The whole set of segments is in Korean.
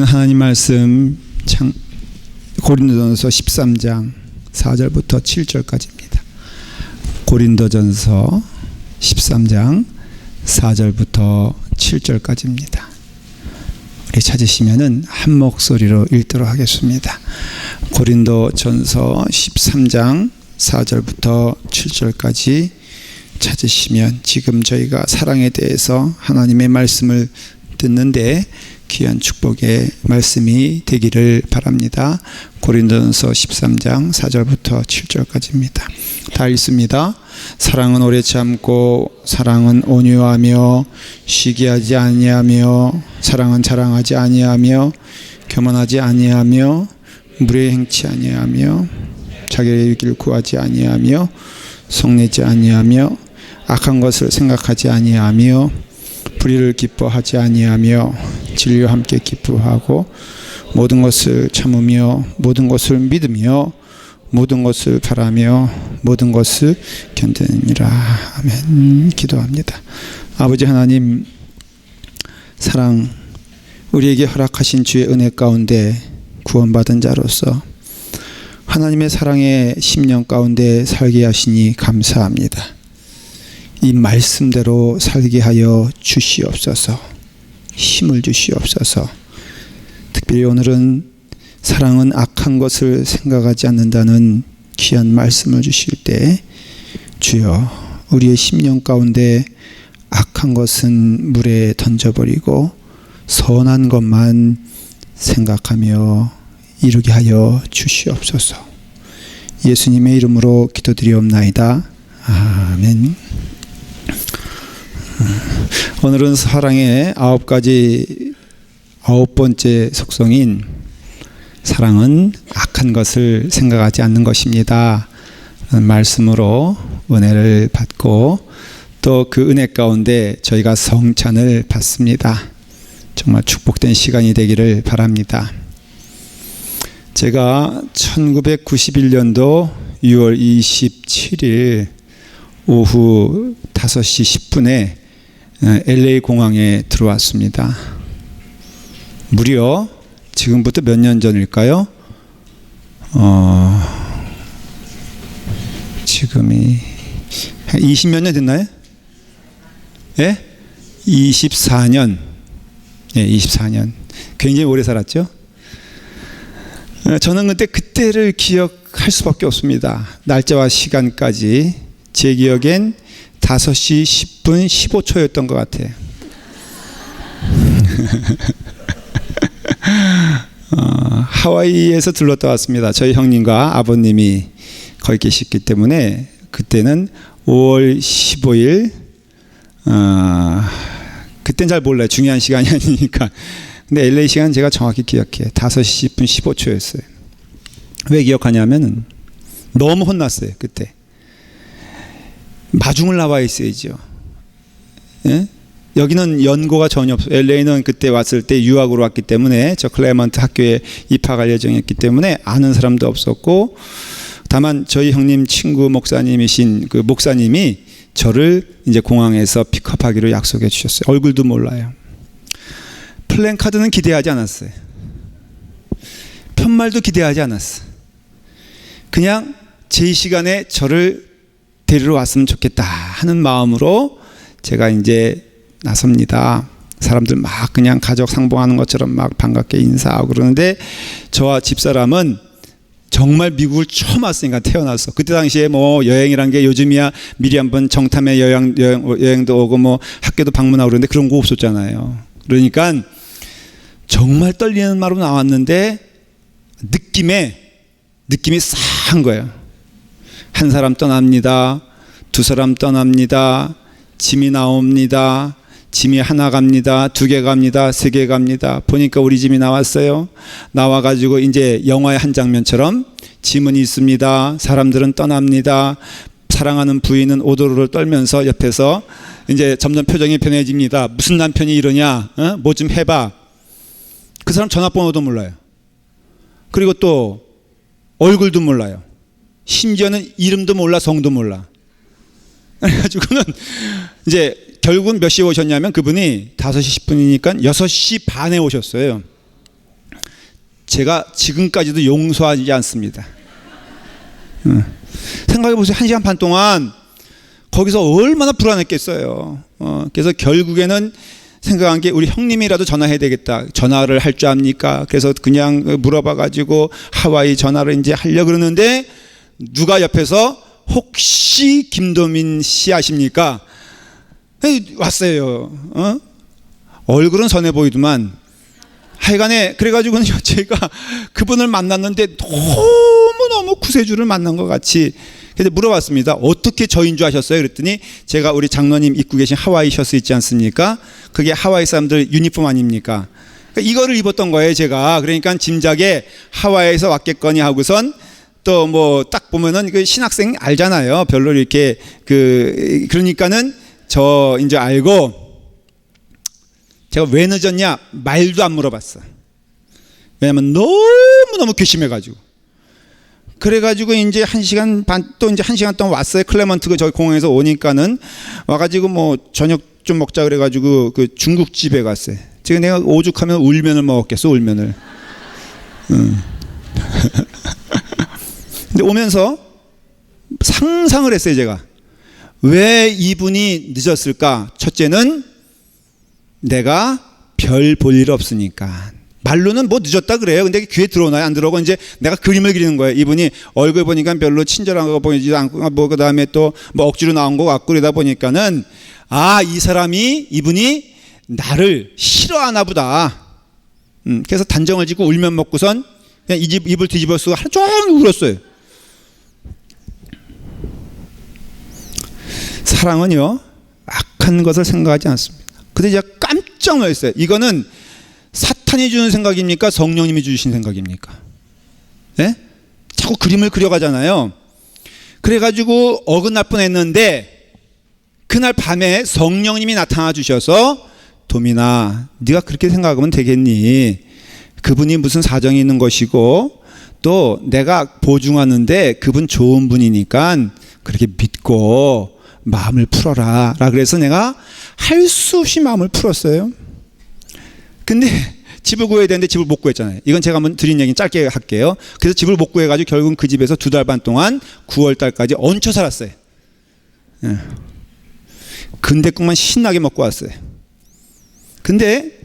하나님 말씀 고린도전서 13장 4절부터 7절까지입니다. 고린도전서 13장 4절부터 7절까지입니다. 우리 찾으시면은 한 목소리로 읽도록 하겠습니다. 고린도전서 13장 4절부터 7절까지 찾으시면 지금 저희가 사랑에 대해서 하나님의 말씀을 듣는데 귀한 축복의 말씀이 되기를 바랍니다. 고린도전서 13장 4절부터 7절까지입니다. 다 읽습니다. 사랑은 오래 참고 사랑은 온유하며 시기하지 아니하며 사랑은 자랑하지 아니하며 교만하지 아니하며 무례 행치 아니하며 자기의 이익을 구하지 아니하며 속내지 아니하며 악한 것을 생각하지 아니하며 불의를 기뻐하지 아니하며 진리와 함께 기뻐하고 모든 것을 참으며 모든 것을 믿으며 모든 것을 바라며 모든 것을 견디느니라. 아멘. 기도합니다. 아버지 하나님, 사랑, 우리에게 허락하신 주의 은혜 가운데 구원받은 자로서 하나님의 사랑의 심령 가운데 살게 하시니 감사합니다. 이 말씀대로 살게 하여 주시옵소서. 힘을 주시옵소서. 특별히 오늘은 사랑은 악한 것을 생각하지 않는다는 귀한 말씀을 주실 때 주여 우리의 심령 가운데 악한 것은 물에 던져버리고 선한 것만 생각하며 이루게 하여 주시옵소서. 예수님의 이름으로 기도드리옵나이다. 아멘. 오늘은 사랑의 9번째 속성인 사랑은 악한 것을 생각하지 않는 것입니다. 말씀으로 은혜를 받고 또 그 은혜 가운데 저희가 성찬을 받습니다. 정말 축복된 시간이 되기를 바랍니다. 제가 1991년도 6월 27일 오후 5시 10분에 LA 공항에 들어왔습니다. 무려 지금부터 몇 년 전일까요? 지금이 20몇 년 됐나요? 예? 24년. 예, 24년. 굉장히 오래 살았죠? 저는 그때를 기억할 수밖에 없습니다. 날짜와 시간까지 제 기억엔 5시 10분 15초였던 것 같아요. 하와이에서 들렀다 왔습니다. 저희 형님과 아버님이 거기 계셨기 때문에 그때는 5월 15일 그땐 잘 몰라요. 중요한 시간이 아니니까. 근데 LA 시간 제가 정확히 기억해요. 5시 10분 15초였어요. 왜 기억하냐면 너무 혼났어요. 그때. 마중을 나와 있어야죠. 예? 여기는 연고가 전혀 없어요. LA는 그때 왔을 때 유학으로 왔기 때문에 저 클레먼트 학교에 입학할 예정이었기 때문에 아는 사람도 없었고 다만 저희 형님 친구 목사님이신 그 목사님이 저를 이제 공항에서 픽업하기로 약속해 주셨어요. 얼굴도 몰라요. 플랜카드는 기대하지 않았어요. 편말도 기대하지 않았어요. 그냥 제 시간에 저를 데리러 왔으면 좋겠다 하는 마음으로 제가 이제 나섭니다. 사람들 막 그냥 가족 상봉하는 것처럼 막 반갑게 인사하고 그러는데 저와 집사람은 정말 미국을 처음 왔으니까 태어나서 그때 당시에 뭐 여행이란 게 요즘이야 미리 한번 정탐에 여행도 오고 뭐 학교도 방문하고 그러는데 그런 거 없었잖아요. 그러니까 정말 떨리는 마음으로 나왔는데 느낌이 싸한 거예요. 한 사람 떠납니다. 두 사람 떠납니다. 짐이 나옵니다. 짐이 하나 갑니다. 2개 갑니다. 3개 갑니다. 보니까 우리 짐이 나왔어요. 나와가지고 이제 영화의 한 장면처럼 짐은 있습니다. 사람들은 떠납니다. 사랑하는 부인은 오도로를 떨면서 옆에서 이제 점점 표정이 변해집니다. 무슨 남편이 이러냐? 뭐 좀 해봐. 그 사람 전화번호도 몰라요. 그리고 또 얼굴도 몰라요. 심지어는 이름도 몰라, 성도 몰라. 그래가지고는 이제 결국은 몇 시에 오셨냐면 그분이 5시 10분이니까 6시 반에 오셨어요. 제가 지금까지도 용서하지 않습니다. 생각해 보세요. 1시간 반 동안 거기서 얼마나 불안했겠어요. 그래서 결국에는 생각한 게 우리 형님이라도 전화해야 되겠다. 전화를 할 줄 압니까? 그래서 그냥 물어봐 가지고 하와이 전화를 이제 하려고 그러는데 누가 옆에서 혹시 김도민 씨 아십니까? 왔어요. 얼굴은 선해 보이더만 하여간에 그래가지고 제가 그분을 만났는데 너무너무 구세주를 만난 것 같이 그래서 물어봤습니다. 어떻게 저인 줄 아셨어요? 그랬더니 제가 우리 장로님 입고 계신 하와이 셔츠 있지 않습니까? 그게 하와이 사람들 유니폼 아닙니까? 그러니까 이거를 입었던 거예요, 제가. 그러니까 짐작에 하와이에서 왔겠거니 하고선 또 뭐 딱 보면은 그 신학생 알잖아요. 별로 이렇게 그러니까는 저 이제 알고 제가 왜 늦었냐? 말도 안 물어봤어. 왜냐면 너무너무 괘씸해가지고. 그래가지고 이제 1시간 반 또 이제 1시간 동안 왔어요. 클레먼트 저기 공항에서 오니까는 와가지고 뭐 저녁 좀 먹자 그래가지고 그 중국집에 갔어요. 지금 내가 오죽하면 울면을 먹었겠어, 울면을. 근데 오면서 상상을 했어요, 제가. 왜 이분이 늦었을까? 첫째는 내가 별 볼 일 없으니까. 말로는 뭐 늦었다 그래요. 근데 귀에 들어오나요? 안 들어오고 이제 내가 그림을 그리는 거예요. 이분이 얼굴 보니까 별로 친절한 거 보이지도 않고 뭐 그다음에 또 뭐 억지로 나온 거 같고 그러다 보니까는 아, 이분이 나를 싫어하나 보다. 그래서 단정을 짓고 울면 먹고선 그냥 입을 뒤집어 쓰고 하루 종일 울었어요. 사랑은요, 악한 것을 생각하지 않습니다. 근데 제가 깜짝 놀랐어요. 이거는 사탄이 주는 생각입니까? 성령님이 주신 생각입니까? 예? 자꾸 그림을 그려가잖아요. 그래가지고 어긋날 뻔했는데 그날 밤에 성령님이 나타나 주셔서 도민아, 네가 그렇게 생각하면 되겠니? 그분이 무슨 사정이 있는 것이고 또 내가 보증하는데 그분 좋은 분이니까 그렇게 믿고 마음을 풀어라 라 그래서 내가 할 수 없이 마음을 풀었어요. 근데 집을 구해야 되는데 집을 못 구했잖아요. 이건 제가 한번 드린 얘기는 짧게 할게요. 그래서 집을 못 구해가지고 결국은 그 집에서 2달 반 동안 9월 달까지 얹혀 살았어요. 근대국만 신나게 먹고 왔어요. 근데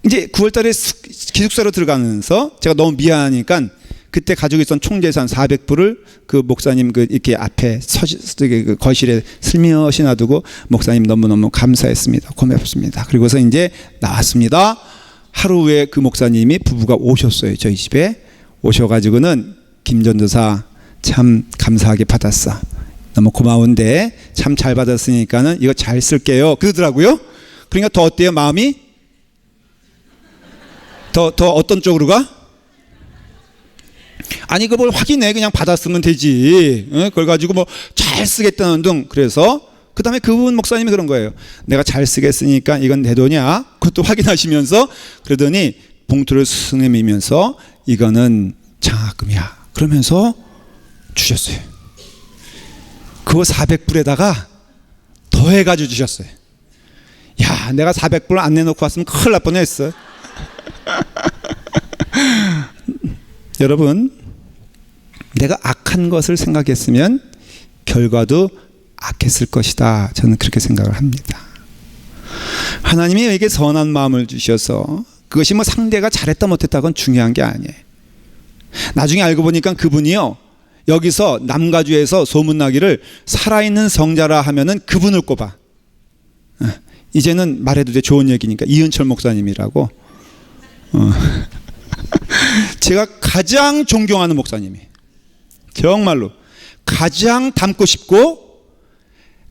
이제 9월 달에 기숙사로 들어가면서 제가 너무 미안하니까 그때 가지고 있던 총재산 400불을 그 목사님 그 이렇게 앞에 그 거실에 슬며시 놔두고 목사님 너무너무 감사했습니다. 고맙습니다. 그리고서 이제 나왔습니다. 하루 후에 그 목사님이 부부가 오셨어요. 저희 집에 오셔가지고는 김 전도사 참 감사하게 받았어. 너무 고마운데 참 잘 받았으니까는 이거 잘 쓸게요. 그러더라고요. 그러니까 더 어때요? 마음이? 더 어떤 쪽으로 가? 아니 그걸 확인해. 그냥 받았으면 되지. 그걸 가지고 뭐 잘 쓰겠다는 등. 그래서 그 다음에 그분 목사님이 그런 거예요. 내가 잘 쓰겠으니까 이건 내 돈이야. 그것도 확인하시면서 그러더니 봉투를 쓱 내밀면서 이거는 장학금이야. 그러면서 주셨어요. 그거 400불에다가 더해가지고 주셨어요. 야, 내가 400불 안 내놓고 왔으면 큰일 날 뻔했어. 여러분, 내가 악한 것을 생각했으면 결과도 악했을 것이다. 저는 그렇게 생각을 합니다. 하나님이 에게 선한 마음을 주셔서 그것이 뭐 상대가 잘했다 못했다 건 중요한 게 아니에요. 나중에 알고 보니까 그분이요, 여기서 남가주에서 소문나기를 살아있는 성자라 하면은 그분을 꼽아. 이제는 말해도 돼. 좋은 얘기니까. 이은철 목사님이라고. 제가 가장 존경하는 목사님이, 정말로 가장 닮고 싶고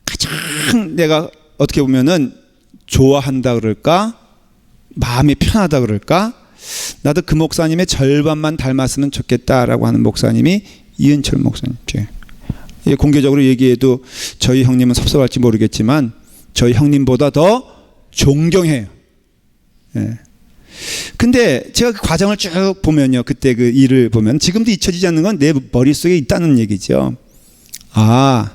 가장 내가 어떻게 보면은 좋아한다 그럴까, 마음이 편하다 그럴까, 나도 그 목사님의 절반만 닮았으면 좋겠다라고 하는 목사님이 이은철 목사님. 공개적으로 얘기해도 저희 형님은 섭섭할지 모르겠지만 저희 형님보다 더 존경해요. 예. 근데 제가 그 과정을 쭉 보면요, 그때 그 일을 보면 지금도 잊혀지지 않는 건 내 머릿속에 있다는 얘기죠. 아,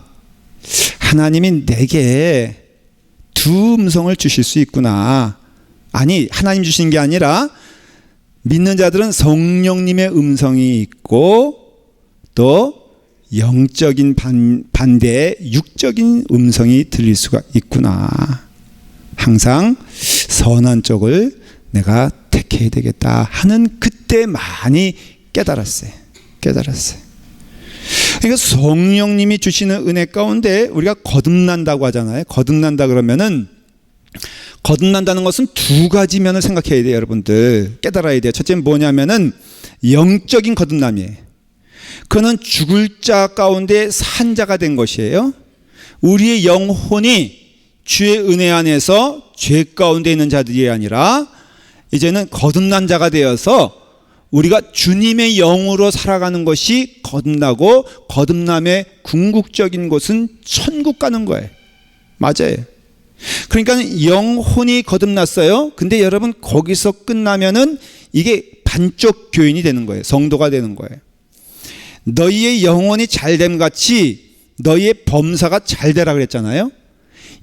하나님이 내게 두 음성을 주실 수 있구나. 아니, 하나님 주신 게 아니라 믿는 자들은 성령님의 음성이 있고 또 영적인 반대의 육적인 음성이 들릴 수가 있구나. 항상 선한 쪽을 내가 택해야 되겠다 하는 그때 많이 깨달았어요. 그러니까 성령님이 주시는 은혜 가운데 우리가 거듭난다고 하잖아요. 거듭난다 그러면은, 거듭난다는 것은 두 가지 면을 생각해야 돼요. 여러분들 깨달아야 돼요. 첫째는 뭐냐면은 영적인 거듭남이에요. 그는 죽을 자 가운데 산 자가 된 것이에요. 우리의 영혼이 주의 은혜 안에서 죄 가운데 있는 자들이 아니라 이제는 거듭난 자가 되어서 우리가 주님의 영으로 살아가는 것이 거듭나고, 거듭남의 궁극적인 곳은 천국 가는 거예요. 맞아요. 그러니까 영혼이 거듭났어요. 근데 여러분 거기서 끝나면은 이게 반쪽 교인이 되는 거예요. 성도가 되는 거예요. 너희의 영혼이 잘됨 같이 너희의 범사가 잘 되라 그랬잖아요.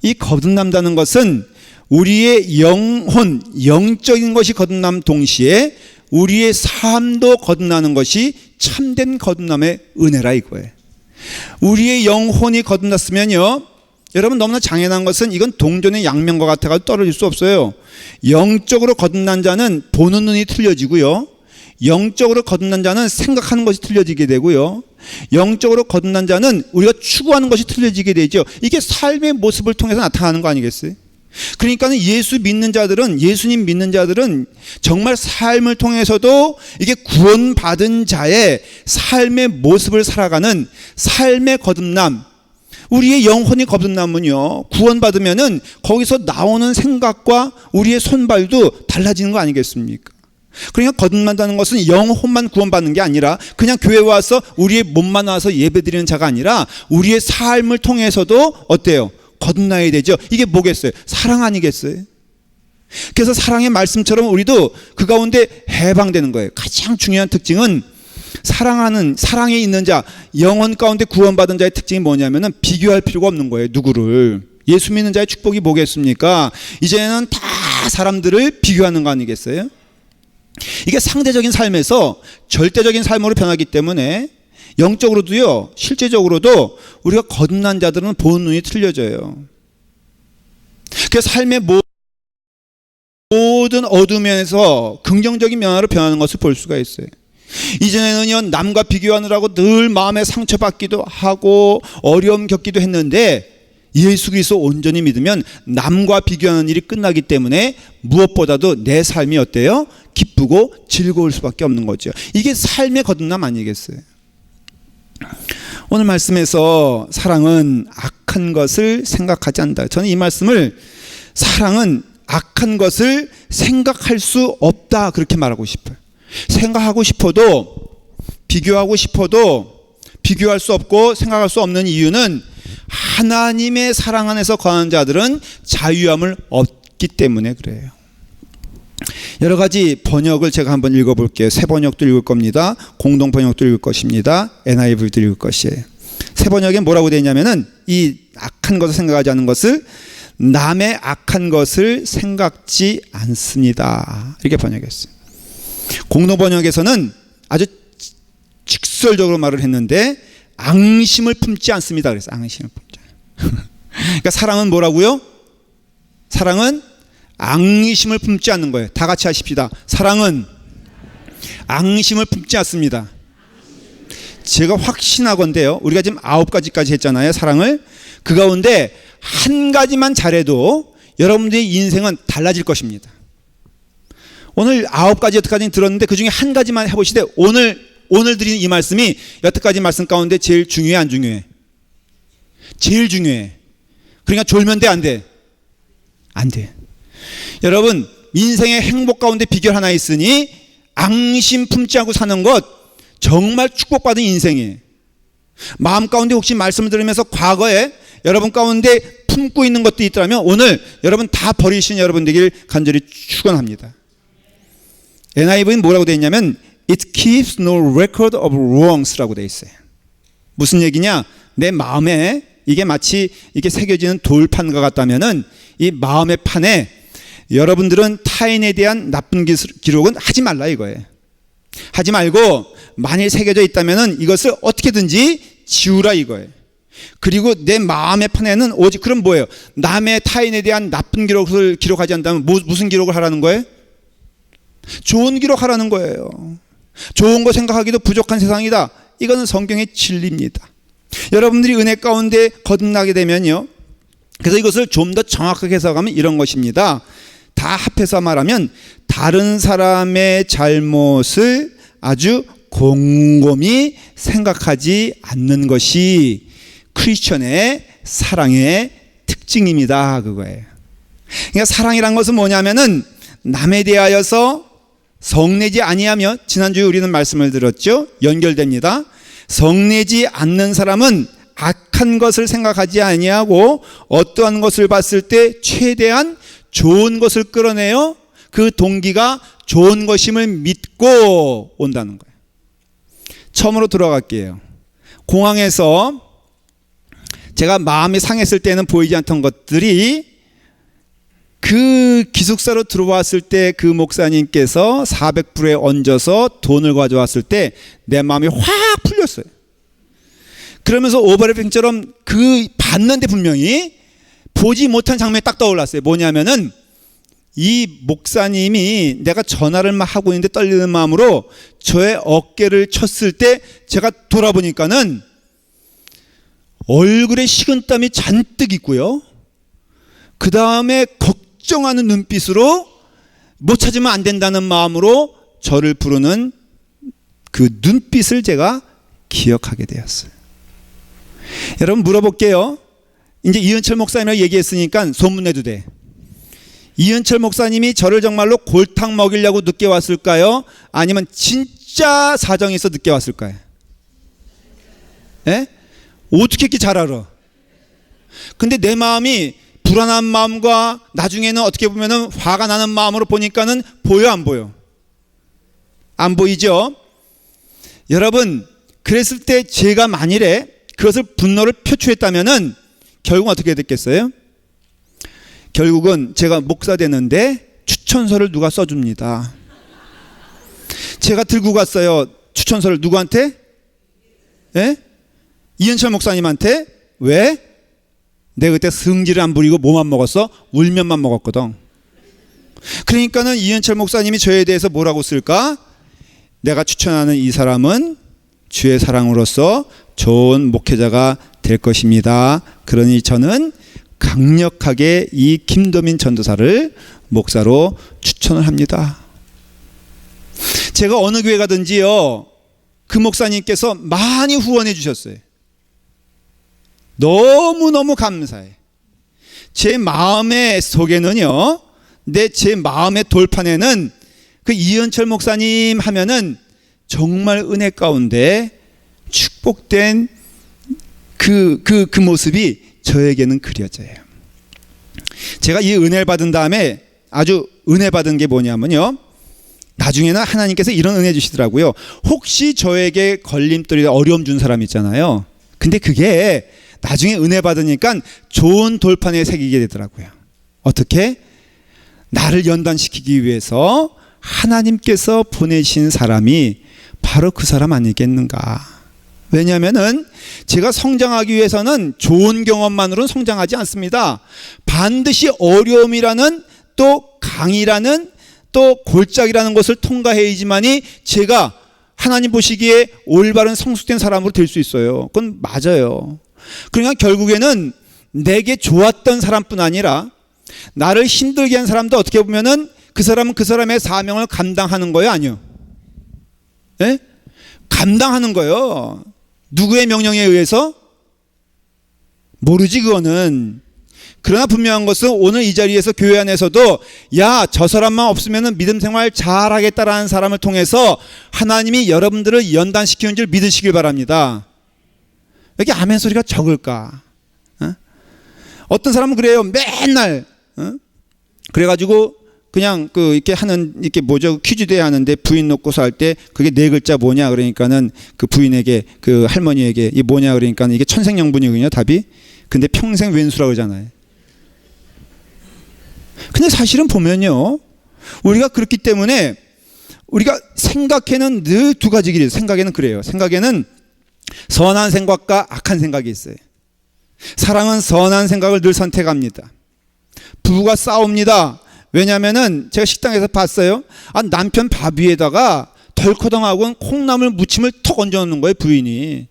이 거듭난다는 것은 우리의 영혼, 영적인 것이 거듭남 동시에 우리의 삶도 거듭나는 것이 참된 거듭남의 은혜라 이거예요. 우리의 영혼이 거듭났으면요, 여러분 너무나 당연한 것은 이건 동전의 양면과 같아가 떨어질 수 없어요. 영적으로 거듭난 자는 보는 눈이 틀려지고요, 영적으로 거듭난 자는 생각하는 것이 틀려지게 되고요, 영적으로 거듭난 자는 우리가 추구하는 것이 틀려지게 되죠. 이게 삶의 모습을 통해서 나타나는 거 아니겠어요? 그러니까 예수님 믿는 자들은 정말 삶을 통해서도 이게 구원받은 자의 삶의 모습을 살아가는 삶의 거듭남, 우리의 영혼이 거듭나면요, 구원받으면은 거기서 나오는 생각과 우리의 손발도 달라지는 거 아니겠습니까? 그러니까 거듭난다는 것은 영혼만 구원받는 게 아니라 그냥 교회 와서 우리의 몸만 와서 예배드리는 자가 아니라 우리의 삶을 통해서도 어때요? 거듭나야 되죠. 이게 뭐겠어요? 사랑 아니겠어요? 그래서 사랑의 말씀처럼 우리도 그 가운데 해방되는 거예요. 가장 중요한 특징은 사랑에 있는 자, 영혼 가운데 구원받은 자의 특징이 뭐냐면은 비교할 필요가 없는 거예요. 누구를. 예수 믿는 자의 축복이 뭐겠습니까? 이제는 다 사람들을 비교하는 거 아니겠어요? 이게 상대적인 삶에서 절대적인 삶으로 변하기 때문에 영적으로도요, 실제적으로도 우리가 거듭난 자들은 보는 눈이 틀려져요. 그래서 삶의 모든 어둠에서 긍정적인 면화로 변하는 것을 볼 수가 있어요. 이전에는요, 남과 비교하느라고 늘 마음에 상처받기도 하고 어려움 겪기도 했는데 예수 그리스도 온전히 믿으면 남과 비교하는 일이 끝나기 때문에 무엇보다도 내 삶이 어때요? 기쁘고 즐거울 수밖에 없는 거죠. 이게 삶의 거듭남 아니겠어요? 오늘 말씀에서 사랑은 악한 것을 생각하지 않는다. 저는 이 말씀을 사랑은 악한 것을 생각할 수 없다 그렇게 말하고 싶어요. 생각하고 싶어도, 비교하고 싶어도 비교할 수 없고 생각할 수 없는 이유는 하나님의 사랑 안에서 거하는 자들은 자유함을 얻기 때문에 그래요. 여러 가지 번역을 제가 한번 읽어볼게요. 새 번역도 읽을 겁니다. 공동 번역도 읽을 것입니다. NIV도 읽을 것이에요. 새 번역에 뭐라고 되어 있냐면은 이 악한 것을 생각하지 않는 것을 남의 악한 것을 생각지 않습니다. 이렇게 번역했어요. 공동 번역에서는 아주 직설적으로 말을 했는데 앙심을 품지 않습니다. 그래서 앙심을 품지 않아요. 그러니까 사랑은 뭐라고요? 사랑은 앙심을 품지 않는 거예요. 다 같이 하십시다. 사랑은 앙심을 품지 않습니다. 제가 확신하건대요, 우리가 지금 9가지까지 했잖아요, 사랑을. 그 가운데 한 가지만 잘해도 여러분들의 인생은 달라질 것입니다. 오늘 9가지 여태까지 들었는데 그 중에 한 가지만 해보시되 오늘 드리는 이 말씀이 여태까지 말씀 가운데 제일 중요해, 안 중요해? 제일 중요해. 그러니까 졸면 돼, 안 돼? 안 돼. 여러분, 인생의 행복 가운데 비결 하나 있으니 앙심 품지 않고 사는 것 정말 축복받은 인생이에요. 마음 가운데 혹시 말씀을 들으면서 과거에 여러분 가운데 품고 있는 것도 있더라면 오늘 여러분 다 버리신 여러분 되길 간절히 축원합니다. NIV는 뭐라고 되어 있냐면 It keeps no record of wrongs라고 되어 있어요. 무슨 얘기냐? 내 마음에 이게 마치 이게 새겨지는 돌판과 같다면은 이 마음의 판에 여러분들은 타인에 대한 나쁜 기록은 하지 말라 이거예요. 하지 말고 만일 새겨져 있다면 이것을 어떻게든지 지우라 이거예요. 그리고 내 마음의 판에는 오직 그럼 뭐예요? 남의 타인에 대한 나쁜 기록을 기록하지 않는다면 무슨 기록을 하라는 거예요? 좋은 기록하라는 거예요. 좋은 거 생각하기도 부족한 세상이다. 이거는 성경의 진리입니다. 여러분들이 은혜 가운데 거듭나게 되면요, 그래서 이것을 좀 더 정확하게 해석하면 이런 것입니다. 다 합해서 말하면 다른 사람의 잘못을 아주 곰곰이 생각하지 않는 것이 크리스천의 사랑의 특징입니다. 그거예요. 그러니까 사랑이란 것은 뭐냐면은 남에 대하여서 성내지 아니하며, 지난주에 우리는 말씀을 들었죠. 연결됩니다. 성내지 않는 사람은 악한 것을 생각하지 아니하고 어떠한 것을 봤을 때 최대한 좋은 것을 끌어내요. 그 동기가 좋은 것임을 믿고 온다는 거예요. 처음으로 들어갈게요. 공항에서 제가 마음이 상했을 때는 보이지 않던 것들이 그 기숙사로 들어왔을 때 그 목사님께서 400불에 얹어서 돈을 가져왔을 때 내 마음이 확 풀렸어요. 그러면서 오버래핑처럼 그 봤는데 분명히 보지 못한 장면이 딱 떠올랐어요. 뭐냐면은 이 목사님이 내가 전화를 막 하고 있는데 떨리는 마음으로 저의 어깨를 쳤을 때 제가 돌아보니까는 얼굴에 식은땀이 잔뜩 있고요. 그 다음에 걱정하는 눈빛으로 못 찾으면 안 된다는 마음으로 저를 부르는 그 눈빛을 제가 기억하게 되었어요. 여러분 물어볼게요. 이제 이은철 목사님이라고 얘기했으니까 소문내도 돼. 이은철 목사님이 저를 정말로 골탕 먹이려고 늦게 왔을까요? 아니면 진짜 사정이 있어 늦게 왔을까요? 예? 어떻게 이렇게 잘 알아? 근데 내 마음이 불안한 마음과 나중에는 어떻게 보면은 화가 나는 마음으로 보니까는 보여 안 보여? 안 보이죠? 여러분 그랬을 때 제가 만일에 그것을 분노를 표출했다면은 결국은 어떻게 됐겠어요? 결국은 제가 목사 되는데 추천서를 누가 써줍니다. 제가 들고 갔어요. 추천서를 누구한테? 예? 이은철 목사님한테. 왜? 내가 그때 성질을 안 부리고 뭐만 먹었어? 울면만 먹었거든. 그러니까는 이은철 목사님이 저에 대해서 뭐라고 쓸까? 내가 추천하는 이 사람은 주의 사랑으로서 좋은 목회자가 될 것입니다. 그러니 저는 강력하게 이 김도민 전도사를 목사로 추천을 합니다. 제가 어느 교회 가든지요, 그 목사님께서 많이 후원해 주셨어요. 너무너무 감사해. 제 마음의 속에는요, 제 마음의 돌판에는 그 이은철 목사님 하면은 정말 은혜 가운데 축복된 그 모습이 저에게는 그려져요. 제가 이 은혜를 받은 다음에 아주 은혜 받은 게 뭐냐면요, 나중에는 하나님께서 이런 은혜 주시더라고요. 혹시 저에게 걸림돌이나 어려움 준 사람 있잖아요. 근데 그게 나중에 은혜 받으니까 좋은 돌판에 새기게 되더라고요. 어떻게? 나를 연단시키기 위해서 하나님께서 보내신 사람이 바로 그 사람 아니겠는가. 왜냐하면은 제가 성장하기 위해서는 좋은 경험만으로는 성장하지 않습니다. 반드시 어려움이라는 또 강이라는 또 골짜기라는 것을 통과해야지만이 제가 하나님 보시기에 올바른 성숙된 사람으로 될 수 있어요. 그건 맞아요. 그러니까 결국에는 내게 좋았던 사람뿐 아니라 나를 힘들게 한 사람도 어떻게 보면은 그 사람은 그 사람의 사명을 감당하는 거예요, 아니요? 예? 감당하는 거예요. 누구의 명령에 의해서? 모르지 그거는. 그러나 분명한 것은 오늘 이 자리에서 교회 안에서도 야, 저 사람만 없으면 믿음 생활 잘하겠다라는 사람을 통해서 하나님이 여러분들을 연단시키는 줄 믿으시길 바랍니다. 왜 이렇게 아멘 소리가 적을까? 어떤 사람은 그래요. 맨날 그래가지고 그냥 이렇게 하는, 이렇게 뭐죠, 퀴즈 대회 하는데 부인 놓고서 할 때 그게 네 글자 뭐냐 그러니까는 그 부인에게, 그 할머니에게 이게 뭐냐 그러니까 이게 천생연분이거든요, 답이. 근데 평생 왼수라고 그러잖아요. 근데 사실은 보면요, 우리가 그렇기 때문에 우리가 생각에는 늘 두 가지 길이 있어요. 생각에는 그래요. 생각에는 선한 생각과 악한 생각이 있어요. 사랑은 선한 생각을 늘 선택합니다. 부부가 싸웁니다. 왜냐하면은 제가 식당에서 봤어요. 남편 밥 위에다가 덜커덩하고 콩나물 무침을 턱 얹어놓는 거예요, 부인이.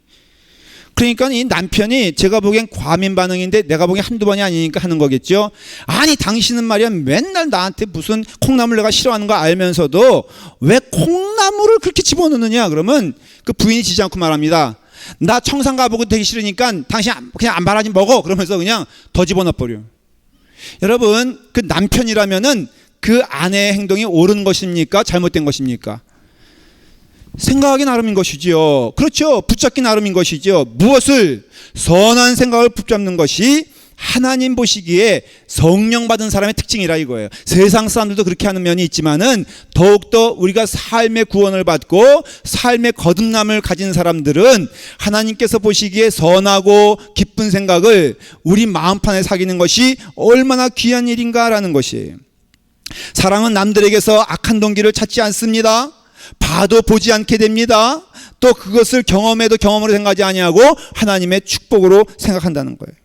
그러니까 이 남편이 제가 보기엔 과민 반응인데 내가 보기엔 한두 번이 아니니까 하는 거겠죠. 아니 당신은 말이야 맨날 나한테 무슨 콩나물 내가 싫어하는 거 알면서도 왜 콩나물을 그렇게 집어넣느냐. 그러면 그 부인이 지지 않고 말합니다. 나 청산 가보고 되기 싫으니까 당신 그냥 안 바라지 먹어. 그러면서 그냥 더 집어넣어버려. 여러분, 그 남편이라면은 그 아내의 행동이 옳은 것입니까? 잘못된 것입니까? 생각하기 나름인 것이지요. 그렇죠. 붙잡기 나름인 것이지요. 무엇을? 선한 생각을 붙잡는 것이 하나님 보시기에 성령 받은 사람의 특징이라 이거예요. 세상 사람들도 그렇게 하는 면이 있지만은 더욱더 우리가 삶의 구원을 받고 삶의 거듭남을 가진 사람들은 하나님께서 보시기에 선하고 기쁜 생각을 우리 마음판에 사귀는 것이 얼마나 귀한 일인가라는 것이에요. 사랑은 남들에게서 악한 동기를 찾지 않습니다. 봐도 보지 않게 됩니다. 또 그것을 경험해도 경험으로 생각하지 아니하고 하나님의 축복으로 생각한다는 거예요.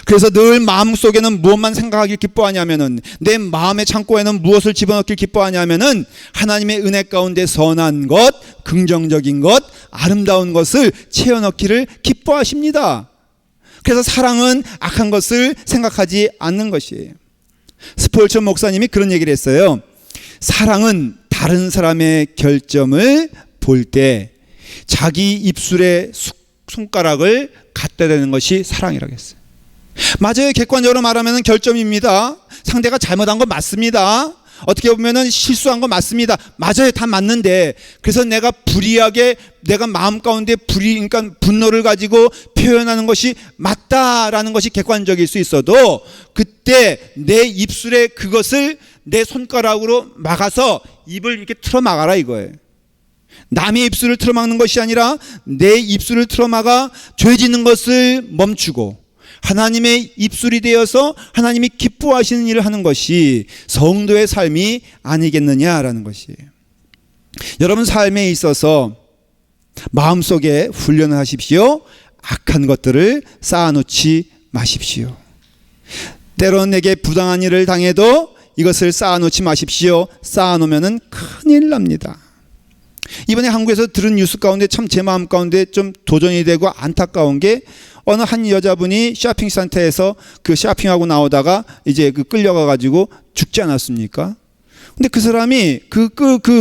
그래서 늘 마음속에는 무엇만 생각하길 기뻐하냐면은, 내 마음의 창고에는 무엇을 집어넣길 기뻐하냐면은 하나님의 은혜 가운데 선한 것, 긍정적인 것, 아름다운 것을 채워넣기를 기뻐하십니다. 그래서 사랑은 악한 것을 생각하지 않는 것이에요. 스폴츠 목사님이 그런 얘기를 했어요. 사랑은 다른 사람의 결점을 볼 때 자기 입술에 손가락을 갖다 대는 것이 사랑이라고 했어요. 맞아요. 객관적으로 말하면 결점입니다. 상대가 잘못한 건 맞습니다. 어떻게 보면 실수한 건 맞습니다. 맞아요. 다 맞는데, 그래서 내가 불이하게 내가 마음 가운데 그러니까 분노를 가지고 표현하는 것이 맞다라는 것이 객관적일 수 있어도, 그때 내 입술에 그것을 내 손가락으로 막아서 입을 이렇게 틀어막아라 이거예요. 남의 입술을 틀어막는 것이 아니라 내 입술을 틀어막아 죄 짓는 것을 멈추고 하나님의 입술이 되어서 하나님이 기뻐하시는 일을 하는 것이 성도의 삶이 아니겠느냐라는 것이에요. 여러분 삶에 있어서 마음속에 훈련을 하십시오. 악한 것들을 쌓아놓지 마십시오. 때론 내게 부당한 일을 당해도 이것을 쌓아놓지 마십시오. 쌓아놓으면 큰일 납니다. 이번에 한국에서 들은 뉴스 가운데 참 제 마음 가운데 좀 도전이 되고 안타까운 게, 어느 한 여자분이 쇼핑센터에서 그 쇼핑하고 나오다가 이제 그 끌려가 가지고 죽지 않았습니까? 근데 그 사람이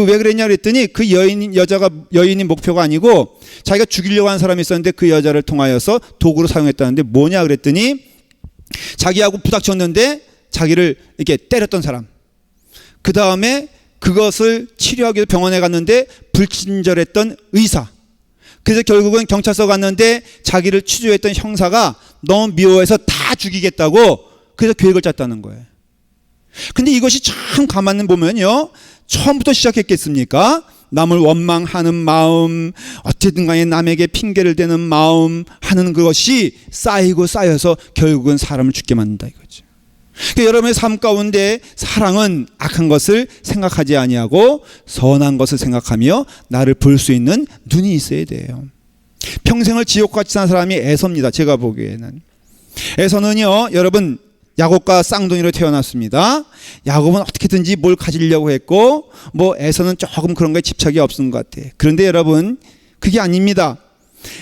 왜 그랬냐 그랬더니 그 여인이 목표가 아니고 자기가 죽이려고 하는 사람이 있었는데 그 여자를 통하여서 도구로 사용했다는데 뭐냐 그랬더니 자기하고 부닥쳤는데 자기를 이렇게 때렸던 사람. 그 다음에 그것을 치료하기 위해서 병원에 갔는데 불친절했던 의사. 그래서 결국은 경찰서 갔는데 자기를 취조했던 형사가 너무 미워해서 다 죽이겠다고 그래서 계획을 짰다는 거예요. 근데 이것이 참 가만히 보면요, 처음부터 시작했겠습니까? 남을 원망하는 마음, 어쨌든 간에 남에게 핑계를 대는 마음 하는 그것이 쌓이고 쌓여서 결국은 사람을 죽게 만든다 이거죠. 그러니까 여러분의 삶 가운데 사랑은 악한 것을 생각하지 아니하고 선한 것을 생각하며 나를 볼 수 있는 눈이 있어야 돼요. 평생을 지옥같이 산 사람이 에서입니다. 제가 보기에는. 에서는요, 여러분 야곱과 쌍둥이로 태어났습니다. 야곱은 어떻게든지 뭘 가지려고 했고, 에서는 조금 그런 거에 집착이 없는 것 같아요. 그런데 여러분, 그게 아닙니다.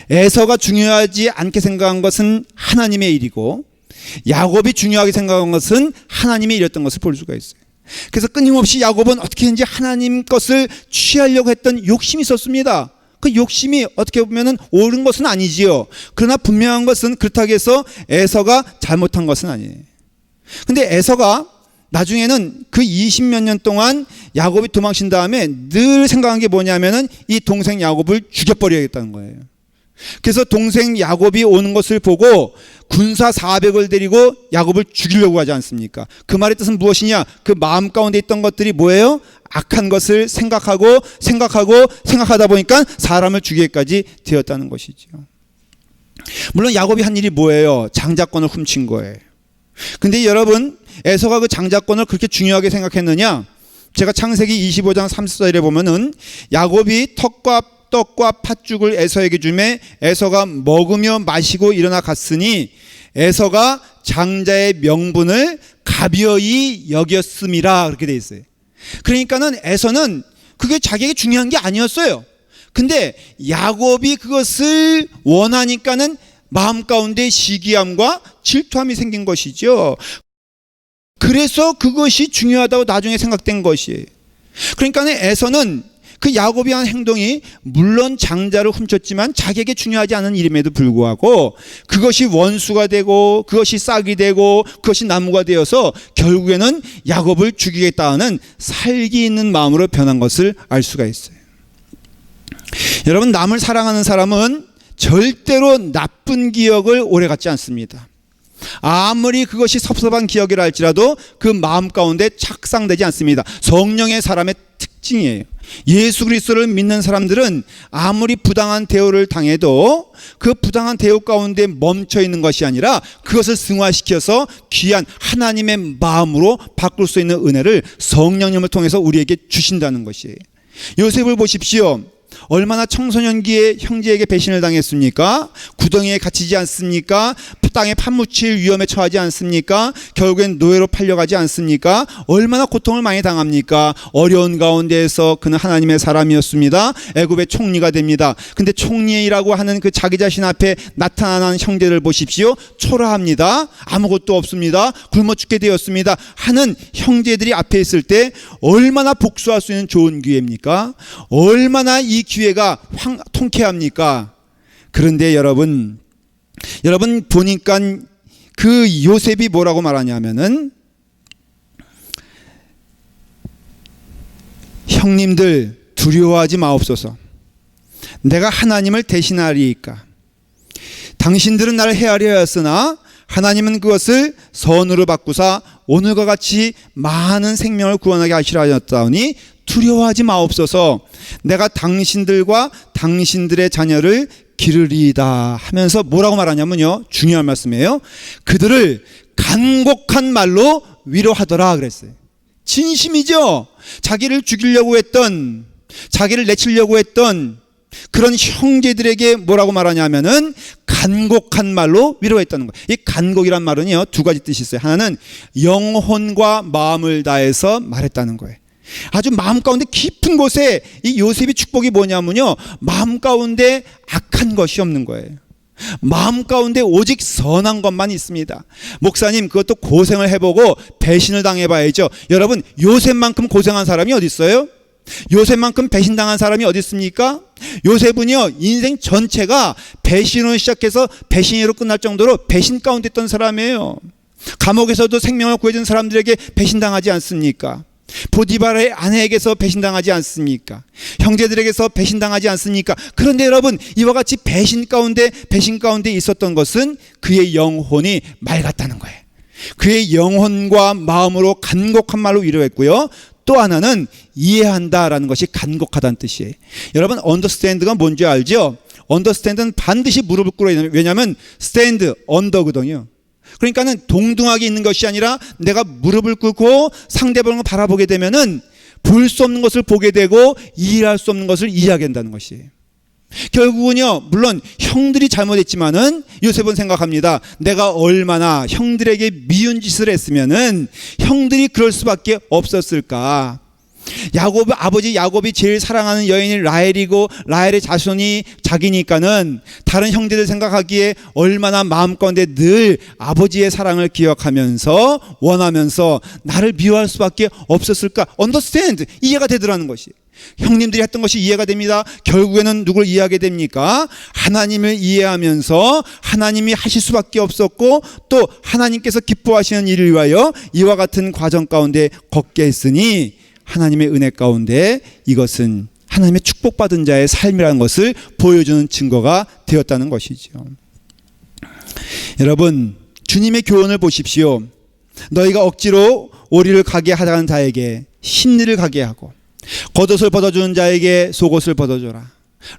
에서가 중요하지 않게 생각한 것은 하나님의 일이고, 야곱이 중요하게 생각한 것은 하나님의 일이었던 것을 볼 수가 있어요. 그래서 끊임없이 야곱은 어떻게든지 하나님 것을 취하려고 했던 욕심이 있었습니다. 그 욕심이 어떻게 보면 옳은 것은 아니지요. 그러나 분명한 것은 그렇다고 해서 에서가 잘못한 것은 아니에요. 근데 에서가 나중에는 그 20몇 년 동안 야곱이 도망친 다음에 늘 생각한 게 뭐냐면은 이 동생 야곱을 죽여버려야겠다는 거예요. 그래서 동생 야곱이 오는 것을 보고 군사 400을 데리고 야곱을 죽이려고 하지 않습니까? 그 말의 뜻은 무엇이냐? 그 마음 가운데 있던 것들이 뭐예요? 악한 것을 생각하다 보니까 사람을 죽이기까지 되었다는 것이죠. 물론 야곱이 한 일이 뭐예요? 장자권을 훔친 거예요. 근데 여러분, 에서가 그 장자권을 그렇게 중요하게 생각했느냐? 제가 창세기 25장 34절에 보면은 야곱이 떡과 팥죽을 에서에게 주매 에서가 먹으며 마시고 일어나 갔으니 에서가 장자의 명분을 가벼이 여겼음이라 그렇게 돼 있어요. 그러니까는 에서는 그게 자기에게 중요한 게 아니었어요. 근데 야곱이 그것을 원하니까는 마음 가운데 시기함과 질투함이 생긴 것이죠. 그래서 그것이 중요하다고 나중에 생각된 것이에요. 그러니까 에서는 그 야곱이 한 행동이 물론 장자를 훔쳤지만 자기에게 중요하지 않은 일임에도 불구하고 그것이 원수가 되고 그것이 싹이 되고 그것이 나무가 되어서 결국에는 야곱을 죽이겠다는 살기 있는 마음으로 변한 것을 알 수가 있어요. 여러분, 남을 사랑하는 사람은 절대로 나쁜 기억을 오래 갖지 않습니다. 아무리 그것이 섭섭한 기억이라 할지라도 그 마음 가운데 착상되지 않습니다. 성령의 사람의 특징이에요. 예수 그리스도를 믿는 사람들은 아무리 부당한 대우를 당해도 그 부당한 대우 가운데 멈춰 있는 것이 아니라 그것을 승화시켜서 귀한 하나님의 마음으로 바꿀 수 있는 은혜를 성령님을 통해서 우리에게 주신다는 것이에요. 요셉을 보십시오. 얼마나 청소년기에 형제에게 배신을 당했습니까? 구덩이에 갇히지 않습니까? 땅에 파묻힐 위험에 처하지 않습니까? 결국엔 노예로 팔려가지 않습니까? 얼마나 고통을 많이 당합니까? 어려운 가운데에서 그는 하나님의 사람이었습니다. 애굽의 총리가 됩니다. 근데 총리라고 하는 그 자기 자신 앞에 나타나는 형제를 보십시오. 초라합니다. 아무것도 없습니다. 굶어 죽게 되었습니다. 하는 형제들이 앞에 있을 때 얼마나 복수할 수 있는 좋은 기회입니까? 얼마나 이 기회가 통쾌합니까? 그런데 여러분 보니까 그 요셉이 뭐라고 말하냐면은 형님들 두려워하지 마옵소서. 내가 하나님을 대신하리이까. 당신들은 나를 헤아려 하였으나 하나님은 그것을 선으로 바꾸사 오늘과 같이 많은 생명을 구원하게 하시려 하였다오니 두려워하지 마옵소서. 내가 당신들과 당신들의 자녀를 기르리이다 하면서 뭐라고 말하냐면요, 중요한 말씀이에요. 그들을 간곡한 말로 위로하더라 그랬어요. 진심이죠. 자기를 죽이려고 했던, 자기를 내치려고 했던 그런 형제들에게 뭐라고 말하냐면은 간곡한 말로 위로했다는 거예요. 이 간곡이란 말은요, 두 가지 뜻이 있어요. 하나는 영혼과 마음을 다해서 말했다는 거예요. 아주 마음 가운데 깊은 곳에 이 요셉의 축복이 뭐냐면요, 마음 가운데 악한 것이 없는 거예요. 마음 가운데 오직 선한 것만 있습니다. 목사님, 그것도 고생을 해보고 배신을 당해봐야죠. 여러분, 요셉만큼 고생한 사람이 어디 있어요? 요셉만큼 배신당한 사람이 어디 있습니까? 요셉은요, 인생 전체가 배신으로 시작해서 배신으로 끝날 정도로 배신 가운데 있던 사람이에요. 감옥에서도 생명을 구해준 사람들에게 배신당하지 않습니까? 보디발의 아내에게서 배신당하지 않습니까? 형제들에게서 배신당하지 않습니까? 그런데 여러분, 이와 같이 배신 가운데 있었던 것은 그의 영혼이 맑았다는 거예요. 그의 영혼과 마음으로 간곡한 말로 위로했고요. 또 하나는 이해한다라는 것이 간곡하다는 뜻이에요. 여러분, 언더스탠드가 뭔지 알죠? 언더스탠드는 반드시 무릎을 꿇어야 돼요. 왜냐하면 스탠드, 언더거든요. 그러니까는 동등하게 있는 것이 아니라 내가 무릎을 꿇고 상대방을 바라보게 되면은 볼 수 없는 것을 보게 되고 이해할 수 없는 것을 이해하게 된다는 것이에요. 결국은요, 물론 형들이 잘못했지만은 요셉은 생각합니다. 내가 얼마나 형들에게 미운 짓을 했으면은 형들이 그럴 수밖에 없었을까. 아버지 야곱이 제일 사랑하는 여인이 라헬이고 라헬의 자손이 자기니까는 다른 형제들 생각하기에 얼마나 마음 가운데 늘 아버지의 사랑을 기억하면서 원하면서 나를 미워할 수밖에 없었을까. 언더스탠드, 이해가 되더라는 것이. 형님들이 했던 것이 이해가 됩니다. 결국에는 누굴 이해하게 됩니까? 하나님을 이해하면서 하나님이 하실 수밖에 없었고 또 하나님께서 기뻐하시는 일을 위하여 이와 같은 과정 가운데 걷게 했으니 하나님의 은혜 가운데 이것은 하나님의 축복받은 자의 삶이라는 것을 보여주는 증거가 되었다는 것이죠. 여러분, 주님의 교훈을 보십시오. 너희가 억지로 오리를 가게 하자는 자에게 심리를 가게 하고 겉옷을 벗어주는 자에게 속옷을 벗어줘라.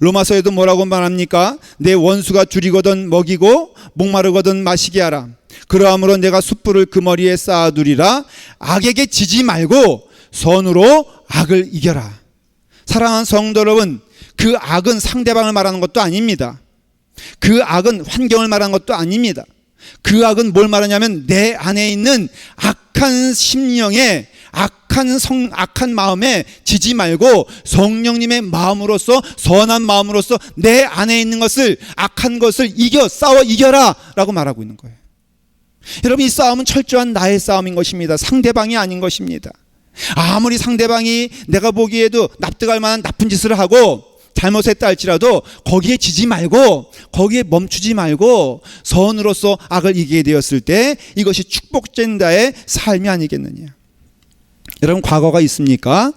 로마서에도 뭐라고 말합니까? 내 원수가 줄이거든 먹이고 목마르거든 마시게 하라. 그러함으로 내가 숯불을 그 머리에 쌓아두리라. 악에게 지지 말고 선으로 악을 이겨라. 사랑하는 성도 여러분, 그 악은 상대방을 말하는 것도 아닙니다. 그 악은 환경을 말하는 것도 아닙니다. 그 악은 뭘 말하냐면 내 안에 있는 악한 심령에, 악한 마음에 지지 말고 성령님의 마음으로서, 선한 마음으로서 내 안에 있는 것을, 악한 것을 싸워 이겨라 라고 말하고 있는 거예요. 여러분, 이 싸움은 철저한 나의 싸움인 것입니다. 상대방이 아닌 것입니다. 아무리 상대방이 내가 보기에도 납득할 만한 나쁜 짓을 하고 잘못했다 할지라도 거기에 지지 말고, 거기에 멈추지 말고 선으로서 악을 이기게 되었을 때 이것이 축복된 자의 삶이 아니겠느냐. 여러분, 과거가 있습니까?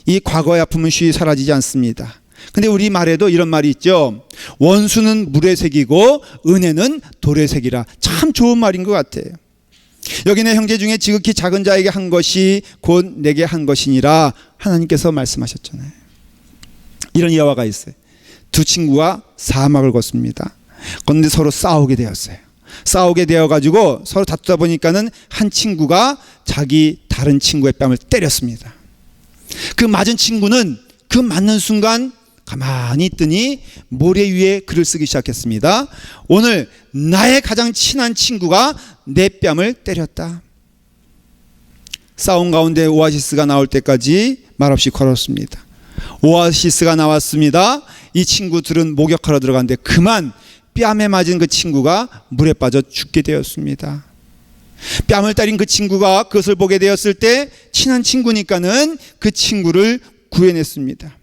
이 과거의 아픔은 쉬이 사라지지 않습니다. 근데 우리 말에도 이런 말이 있죠. 원수는 물에 새기고 은혜는 돌에 새기라. 참 좋은 말인 것 같아요. 여기는 형제 중에 지극히 작은 자에게 한 것이 곧 내게 한 것이니라 하나님께서 말씀하셨잖아요. 이런 예화가 있어요. 두 친구가 사막을 걷습니다. 그런데 서로 싸우게 되었어요. 싸우게 되어가지고 서로 다투다 보니까는 한 친구가 자기 다른 친구의 뺨을 때렸습니다. 그 맞은 친구는 그 맞는 순간 가만히 있더니 모래 위에 글을 쓰기 시작했습니다. 오늘 나의 가장 친한 친구가 내 뺨을 때렸다. 싸움 가운데 오아시스가 나올 때까지 말없이 걸었습니다. 오아시스가 나왔습니다. 이 친구들은 목욕하러 들어갔는데 그만 뺨에 맞은 그 친구가 물에 빠져 죽게 되었습니다. 뺨을 때린 그 친구가 그것을 보게 되었을 때 친한 친구니까는 그 친구를 구해냈습니다.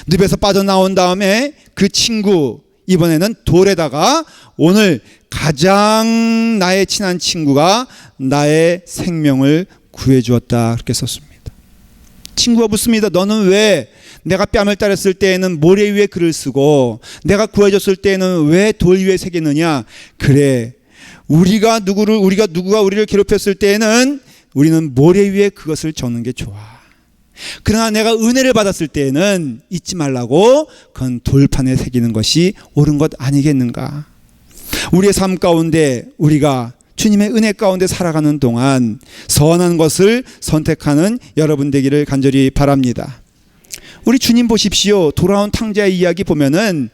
늪에서 빠져나온 다음에 그 친구, 이번에는 돌에다가 오늘 가장 나의 친한 친구가 나의 생명을 구해주었다, 그렇게 썼습니다. 친구가 묻습니다. 너는 왜 내가 뺨을 때렸을 때에는 모래 위에 글을 쓰고 내가 구해줬을 때에는 왜 돌 위에 새겼느냐? 그래, 우리가 누구가 우리를 괴롭혔을 때에는 우리는 모래 위에 그것을 적는 게 좋아. 그러나 내가 은혜를 받았을 때에는 잊지 말라고 그건 돌판에 새기는 것이 옳은 것 아니겠는가? 우리의 삶 가운데 우리가 주님의 은혜 가운데 살아가는 동안 선한 것을 선택하는 여러분 되기를 간절히 바랍니다. 우리 주님 보십시오. 돌아온 탕자의 이야기 보면은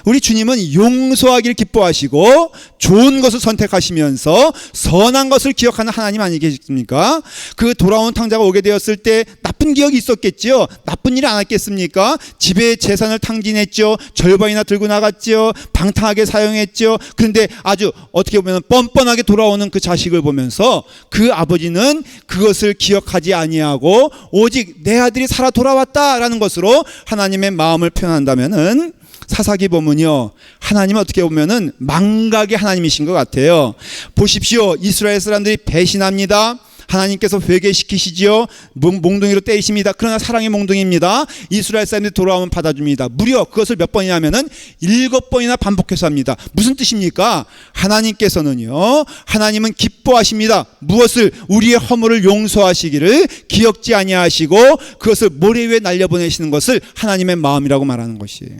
우리 주님은 용서하기를 기뻐하시고 좋은 것을 선택하시면서 선한 것을 기억하는 하나님 아니겠습니까? 그 돌아온 탕자가 오게 되었을 때 나쁜 기억이 있었겠지요. 나쁜 일 안 했겠습니까? 집에 재산을 탕진했죠. 절반이나 들고 나갔죠. 방탕하게 사용했죠. 그런데 아주 어떻게 보면 뻔뻔하게 돌아오는 그 자식을 보면서 그 아버지는 그것을 기억하지 아니하고 오직 내 아들이 살아 돌아왔다라는 것으로 하나님의 마음을 표현한다면은 사사기 보면요, 하나님은 어떻게 보면은 망각의 하나님이신 것 같아요. 보십시오. 이스라엘 사람들이 배신합니다. 하나님께서 회개시키시지요. 몽둥이로 때리십니다. 그러나 사랑의 몽둥이입니다. 이스라엘 사람들이 돌아오면 받아줍니다. 무려 그것을 몇 번이나 하면은 7번이나 반복해서 합니다. 무슨 뜻입니까? 하나님은 기뻐하십니다. 무엇을? 우리의 허물을 용서하시기를 기억지 아니하시고 그것을 모래 위에 날려보내시는 것을 하나님의 마음이라고 말하는 것이에요.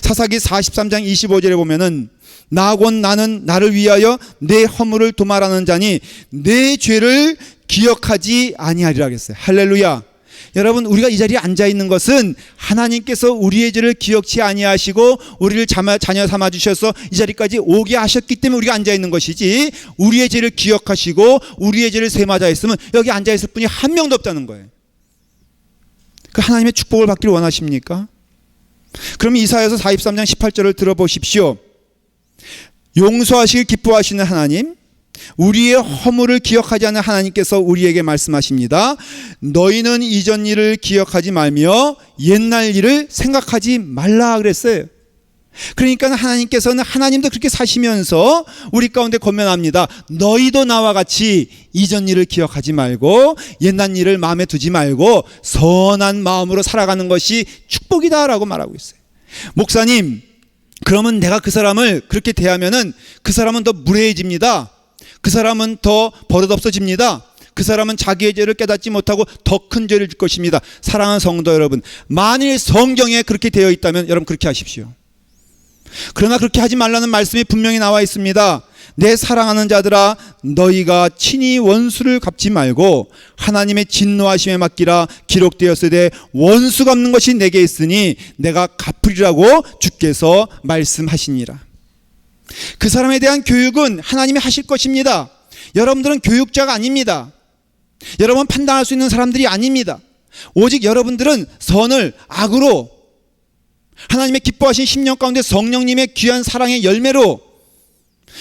사사기 43장 25절에 보면은 나곧 나는 나를 위하여 내 허물을 도말하는 자니 내 죄를 기억하지 아니하리라 그랬어요. 할렐루야. 여러분, 우리가 이 자리에 앉아 있는 것은 하나님께서 우리의 죄를 기억치 아니하시고 우리를 자녀 삼아 주셔서 이 자리까지 오게 하셨기 때문에 우리가 앉아 있는 것이지, 우리의 죄를 기억하시고 우리의 죄를 세마자 했으면 여기 앉아 있을 분이 한 명도 없다는 거예요. 그 하나님의 축복을 받기를 원하십니까? 그럼 이사야서 43장 18절을 들어보십시오. 용서하시길 기뻐하시는 하나님, 우리의 허물을 기억하지 않는 하나님께서 우리에게 말씀하십니다. 너희는 이전 일을 기억하지 말며 옛날 일을 생각하지 말라 그랬어요. 그러니까 하나님께서는, 하나님도 그렇게 사시면서 우리 가운데 권면합니다. 너희도 나와 같이 이전 일을 기억하지 말고 옛날 일을 마음에 두지 말고 선한 마음으로 살아가는 것이 축복이다라고 말하고 있어요. 목사님, 그러면 내가 그 사람을 그렇게 대하면은 그 사람은 더 무례해집니다. 그 사람은 더 버릇없어집니다. 그 사람은 자기의 죄를 깨닫지 못하고 더 큰 죄를 질 것입니다. 사랑하는 성도 여러분, 만일 성경에 그렇게 되어 있다면 여러분 그렇게 하십시오. 그러나 그렇게 하지 말라는 말씀이 분명히 나와 있습니다. 내 사랑하는 자들아, 너희가 친히 원수를 갚지 말고 하나님의 진노하심에 맡기라. 기록되었으되 원수 갚는 것이 내게 있으니 내가 갚으리라고 주께서 말씀하시니라. 그 사람에 대한 교육은 하나님이 하실 것입니다. 여러분들은 교육자가 아닙니다. 여러분 판단할 수 있는 사람들이 아닙니다. 오직 여러분들은 선을 악으로, 하나님의 기뻐하신 심령 가운데 성령님의 귀한 사랑의 열매로,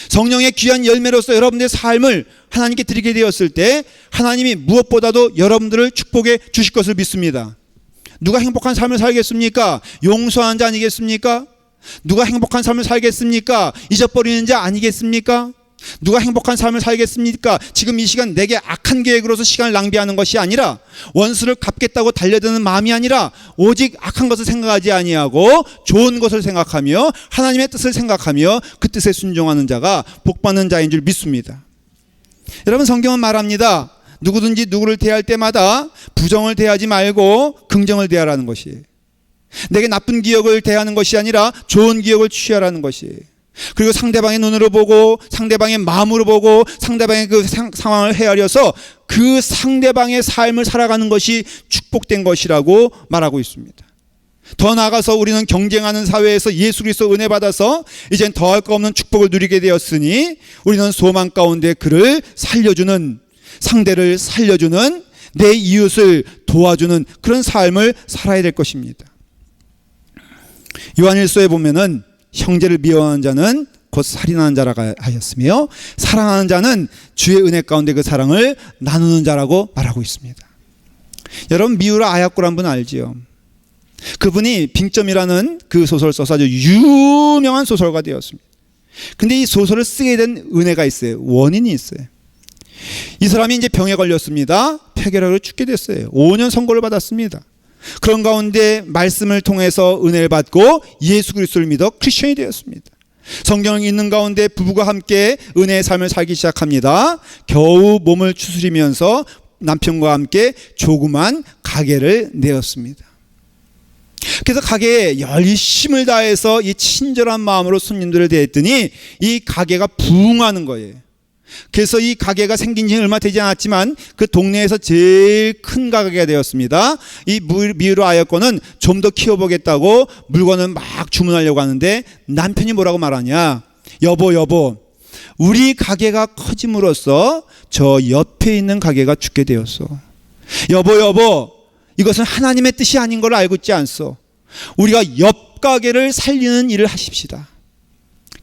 성령의 귀한 열매로서 여러분들의 삶을 하나님께 드리게 되었을 때 하나님이 무엇보다도 여러분들을 축복해 주실 것을 믿습니다. 누가 행복한 삶을 살겠습니까? 용서하는 자 아니겠습니까? 누가 행복한 삶을 살겠습니까? 잊어버리는 자 아니겠습니까? 누가 행복한 삶을 살겠습니까? 지금 이 시간 내게 악한 계획으로서 시간을 낭비하는 것이 아니라, 원수를 갚겠다고 달려드는 마음이 아니라 오직 악한 것을 생각하지 아니하고 좋은 것을 생각하며 하나님의 뜻을 생각하며 그 뜻에 순종하는 자가 복받는 자인 줄 믿습니다. 여러분, 성경은 말합니다. 누구든지 누구를 대할 때마다 부정을 대하지 말고 긍정을 대하라는 것이, 내게 나쁜 기억을 대하는 것이 아니라 좋은 기억을 취하라는 것이, 그리고 상대방의 눈으로 보고 상대방의 마음으로 보고 상대방의 그 상황을 헤아려서 그 상대방의 삶을 살아가는 것이 축복된 것이라고 말하고 있습니다. 더 나아가서 우리는 경쟁하는 사회에서 예수 그리스도 은혜 받아서 이젠 더할 거 없는 축복을 누리게 되었으니 우리는 소망 가운데 그를 살려주는, 상대를 살려주는, 내 이웃을 도와주는 그런 삶을 살아야 될 것입니다. 요한일서에 보면은 형제를 미워하는 자는 곧 살인하는 자라고 하였으며 사랑하는 자는 주의 은혜 가운데 그 사랑을 나누는 자라고 말하고 있습니다. 여러분, 미우라 아야코라는 분 알지요? 그분이 빙점이라는 그 소설을 써서 아주 유명한 소설가 되었습니다. 근데 이 소설을 쓰게 된 은혜가 있어요. 원인이 있어요. 이 사람이 이제 병에 걸렸습니다. 폐결핵으로 죽게 됐어요. 5년 선고를 받았습니다. 그런 가운데 말씀을 통해서 은혜를 받고 예수 그리스도를 믿어 크리스천이 되었습니다. 성경을 읽는 가운데 부부가 함께 은혜의 삶을 살기 시작합니다. 겨우 몸을 추스리면서 남편과 함께 조그만 가게를 내었습니다. 그래서 가게에 열심을 다해서 이 친절한 마음으로 손님들을 대했더니 이 가게가 부흥하는 거예요. 그래서 이 가게가 생긴 지 얼마 되지 않았지만 그 동네에서 제일 큰 가게가 되었습니다. 이 미우라 아야코는 좀 더 키워보겠다고 물건을 막 주문하려고 하는데 남편이 뭐라고 말하냐? 여보, 우리 가게가 커짐으로써 저 옆에 있는 가게가 죽게 되었어. 여보, 이것은 하나님의 뜻이 아닌 걸 알고 있지 않소? 우리가 옆 가게를 살리는 일을 하십시다.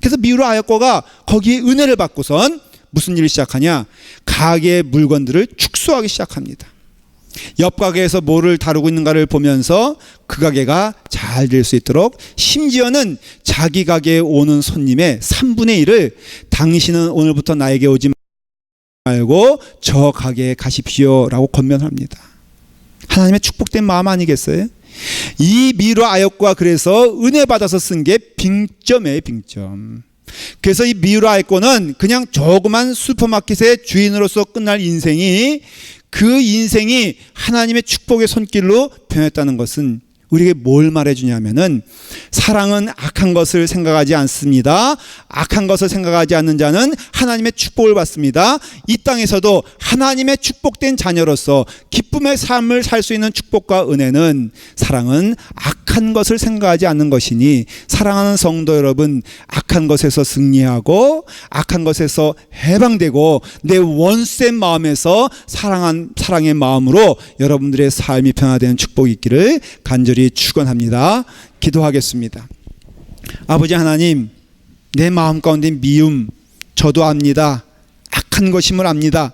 그래서 미우라 아야코가 거기에 은혜를 받고선 무슨 일을 시작하냐? 가게의 물건들을 축소하기 시작합니다. 옆 가게에서 뭐를 다루고 있는가를 보면서 그 가게가 잘 될 수 있도록, 심지어는 자기 가게에 오는 손님의 3분의 1을 당신은 오늘부터 나에게 오지 말고 저 가게에 가십시오 라고 권면합니다. 하나님의 축복된 마음 아니겠어요? 이 미우라 아야코가 그래서 은혜 받아서 쓴 게 빙점이에요, 빙점. 그래서 이 미우라 아야코는 그냥 조그만 슈퍼마켓의 주인으로서 끝날 인생이, 그 인생이 하나님의 축복의 손길로 변했다는 것은 우리에게 뭘 말해주냐면은, 사랑은 악한 것을 생각하지 않습니다. 악한 것을 생각하지 않는 자는 하나님의 축복을 받습니다. 이 땅에서도 하나님의 축복된 자녀로서 기쁨의 삶을 살 수 있는 축복과 은혜는, 사랑은 악한 것을 생각하지 않는 것이니, 사랑하는 성도 여러분, 악한 것에서 승리하고 악한 것에서 해방되고 내 원수의 마음에서 사랑의 마음으로 여러분들의 삶이 변화되는 축복이 있기를 간절히 축원합니다. 기도하겠습니다. 아버지 하나님, 내 마음 가운데 미움 저도 압니다. 악한 것임을 압니다.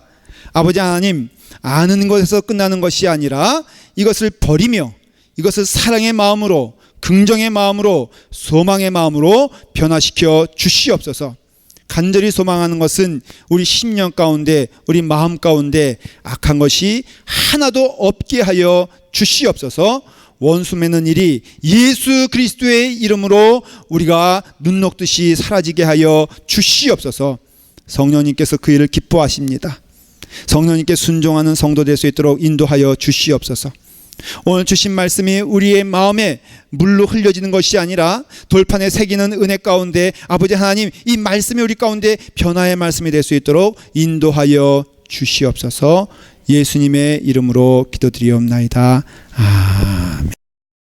아버지 하나님, 아는 것에서 끝나는 것이 아니라 이것을 버리며 이것을 사랑의 마음으로, 긍정의 마음으로, 소망의 마음으로 변화시켜 주시옵소서. 간절히 소망하는 것은 우리 심령 가운데, 우리 마음 가운데 악한 것이 하나도 없게 하여 주시옵소서. 원수 맺는 일이 예수 그리스도의 이름으로 우리가 눈 녹듯이 사라지게 하여 주시옵소서. 성령님께서 그 일을 기뻐하십니다. 성령님께 순종하는 성도 될 수 있도록 인도하여 주시옵소서. 오늘 주신 말씀이 우리의 마음에 물로 흘려지는 것이 아니라 돌판에 새기는 은혜 가운데 아버지 하나님, 이 말씀이 우리 가운데 변화의 말씀이 될 수 있도록 인도하여 주시옵소서. 예수님의 이름으로 기도드리옵나이다. 아멘.